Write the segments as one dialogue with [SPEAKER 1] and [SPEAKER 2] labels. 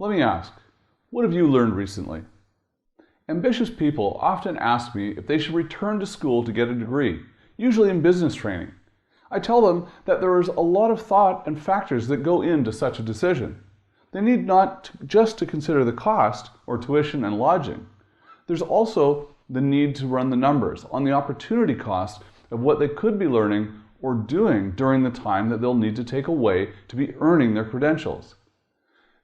[SPEAKER 1] Let me ask, what have you learned recently? Ambitious people often ask me if they should return to school to get a degree, usually in business training. I tell them that there is a lot of thought and factors that go into such a decision. They need not just to consider the cost or tuition and lodging. There's also the need to run the numbers on the opportunity cost of what they could be learning or doing during the time that they'll need to take away to be earning their credentials.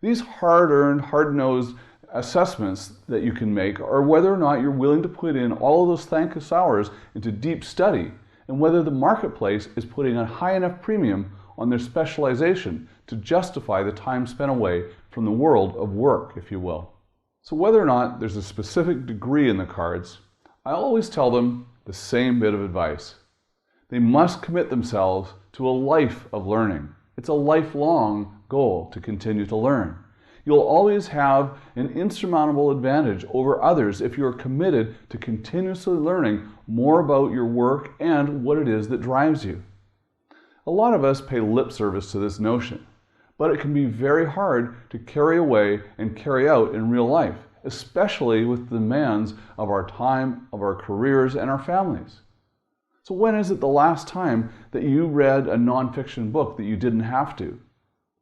[SPEAKER 1] These hard-earned, hard-nosed assessments that you can make are whether or not you're willing to put in all of those thankless hours into deep study and whether the marketplace is putting a high enough premium on their specialization to justify the time spent away from the world of work, if you will. So whether or not there's a specific degree in the cards, I always tell them the same bit of advice. They must commit themselves to a life of learning. It's a lifelong goal to continue to learn. You'll always have an insurmountable advantage over others if you're committed to continuously learning more about your work and what it is that drives you. A lot of us pay lip service to this notion, but it can be very hard to carry away and carry out in real life, especially with the demands of our time, of our careers, and our families. So when is it the last time that you read a nonfiction book that you didn't have to?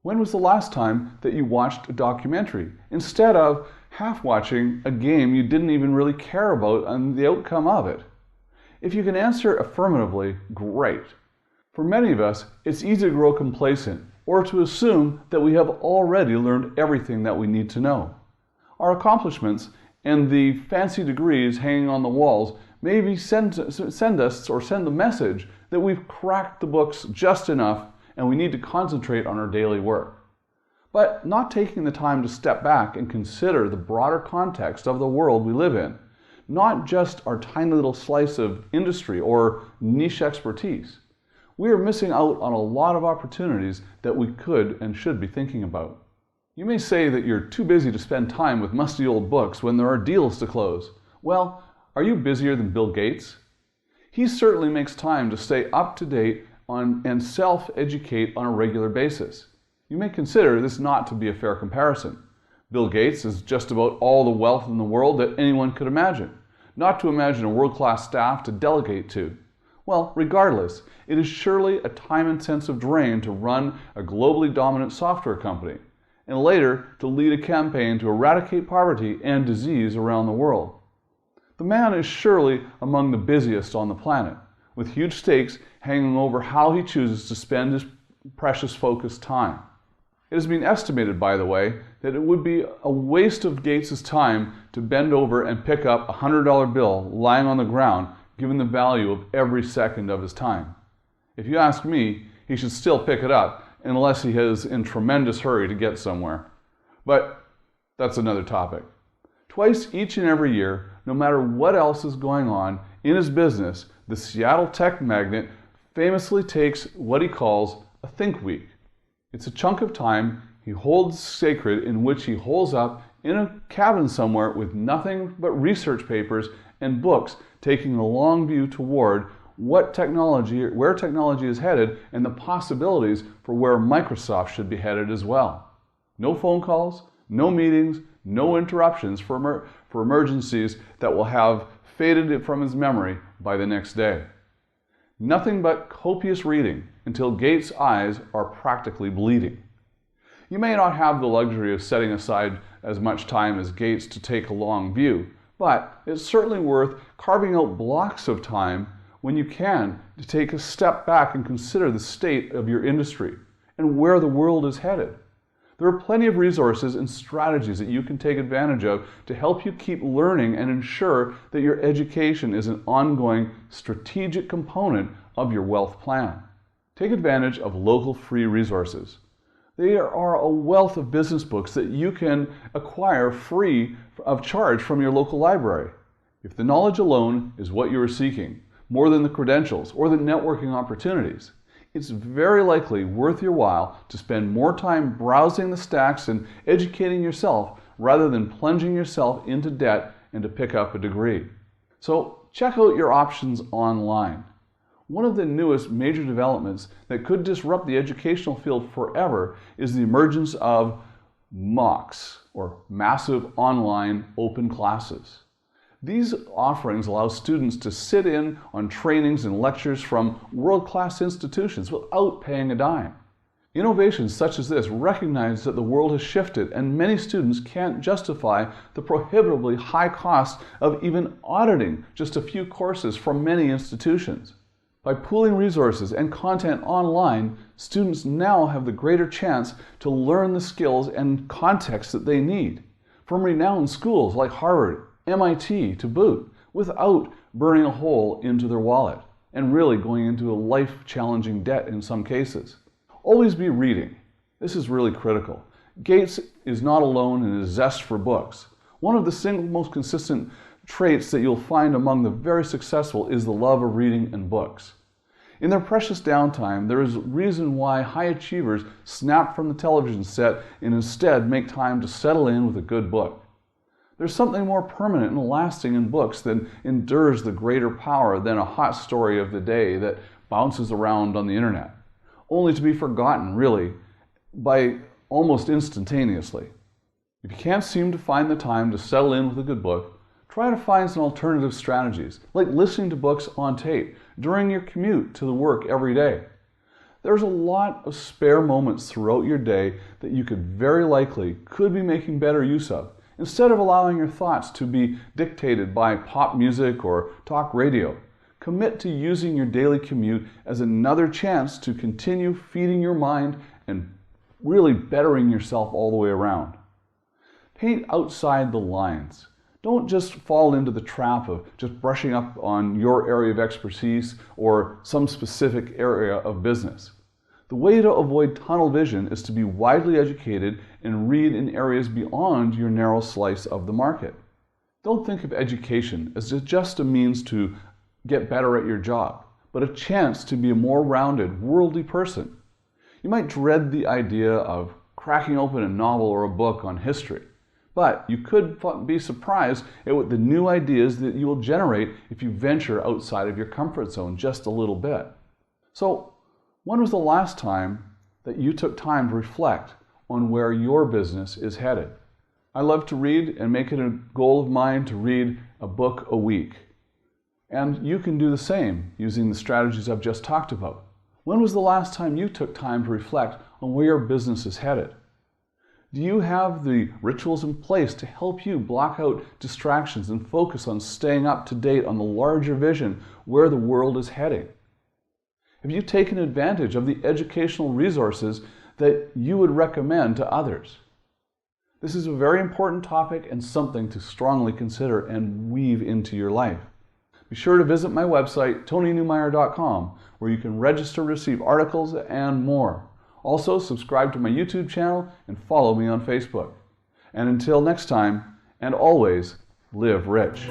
[SPEAKER 1] When was the last time that you watched a documentary instead of half watching a game you didn't even really care about and the outcome of it? If you can answer affirmatively, great. For many of us, it's easy to grow complacent or to assume that we have already learned everything that we need to know. Our accomplishments and the fancy degrees hanging on the walls maybe send the message that we've cracked the books just enough and we need to concentrate on our daily work. But not taking the time to step back and consider the broader context of the world we live in, not just our tiny little slice of industry or niche expertise. We are missing out on a lot of opportunities that we could and should be thinking about. You may say that you're too busy to spend time with musty old books when there are deals to close. Well, are you busier than Bill Gates? He certainly makes time to stay up to date and self-educate on a regular basis. You may consider this not to be a fair comparison. Bill Gates has just about all the wealth in the world that anyone could imagine, not to imagine a world-class staff to delegate to. Well, regardless, it is surely a time-intensive drain to run a globally dominant software company, and later to lead a campaign to eradicate poverty and disease around the world. The man is surely among the busiest on the planet, with huge stakes hanging over how he chooses to spend his precious focused time. It has been estimated, by the way, that it would be a waste of Gates' time to bend over and pick up a $100 bill lying on the ground, given the value of every second of his time. If you ask me, he should still pick it up unless he is in tremendous hurry to get somewhere. But that's another topic. Twice each and every year, no matter what else is going on in his business, the Seattle tech magnate famously takes what he calls a think week. It's a chunk of time he holds sacred in which he holds up in a cabin somewhere with nothing but research papers and books taking a long view toward where technology is headed and the possibilities for where Microsoft should be headed as well. No phone calls, no meetings, no interruptions for emergencies that will have faded from his memory by the next day. Nothing but copious reading until Gates' eyes are practically bleeding. You may not have the luxury of setting aside as much time as Gates to take a long view, but it's certainly worth carving out blocks of time when you can to take a step back and consider the state of your industry and where the world is headed. There are plenty of resources and strategies that you can take advantage of to help you keep learning and ensure that your education is an ongoing strategic component of your wealth plan. Take advantage of local free resources. There are a wealth of business books that you can acquire free of charge from your local library. If the knowledge alone is what you are seeking, more than the credentials or the networking opportunities, it's very likely worth your while to spend more time browsing the stacks and educating yourself rather than plunging yourself into debt and to pick up a degree. So check out your options online. One of the newest major developments that could disrupt the educational field forever is the emergence of MOOCs, or Massive Online Open Classes. These offerings allow students to sit in on trainings and lectures from world-class institutions without paying a dime. Innovations such as this recognize that the world has shifted, and many students can't justify the prohibitively high cost of even auditing just a few courses from many institutions. By pooling resources and content online, students now have the greater chance to learn the skills and context that they need from renowned schools like Harvard, MIT to boot, without burning a hole into their wallet and really going into a life-challenging debt in some cases. Always be reading. This is really critical. Gates is not alone in his zest for books. One of the single most consistent traits that you'll find among the very successful is the love of reading and books. In their precious downtime, there is a reason why high achievers snap from the television set and instead make time to settle in with a good book. There's something more permanent and lasting in books that endures the greater power than a hot story of the day that bounces around on the internet, only to be forgotten, really, by almost instantaneously. If you can't seem to find the time to settle in with a good book, try to find some alternative strategies, like listening to books on tape during your commute to the work every day. There's a lot of spare moments throughout your day that you could be making better use of, instead of allowing your thoughts to be dictated by pop music or talk radio. Commit to using your daily commute as another chance to continue feeding your mind and really bettering yourself all the way around. Paint outside the lines. Don't just fall into the trap of just brushing up on your area of expertise or some specific area of business. The way to avoid tunnel vision is to be widely educated and read in areas beyond your narrow slice of the market. Don't think of education as just a means to get better at your job, but a chance to be a more rounded, worldly person. You might dread the idea of cracking open a novel or a book on history, but you could be surprised at the new ideas that you will generate if you venture outside of your comfort zone just a little bit. So, when was the last time that you took time to reflect on where your business is headed? I love to read and make it a goal of mine to read a book a week. And you can do the same using the strategies I've just talked about. When was the last time you took time to reflect on where your business is headed? Do you have the rituals in place to help you block out distractions and focus on staying up to date on the larger vision where the world is heading? Have you taken advantage of the educational resources that you would recommend to others? This is a very important topic and something to strongly consider and weave into your life. Be sure to visit my website, TonyNewmeyer.com, where you can register to receive articles and more. Also, subscribe to my YouTube channel and follow me on Facebook. And until next time, and always, live rich.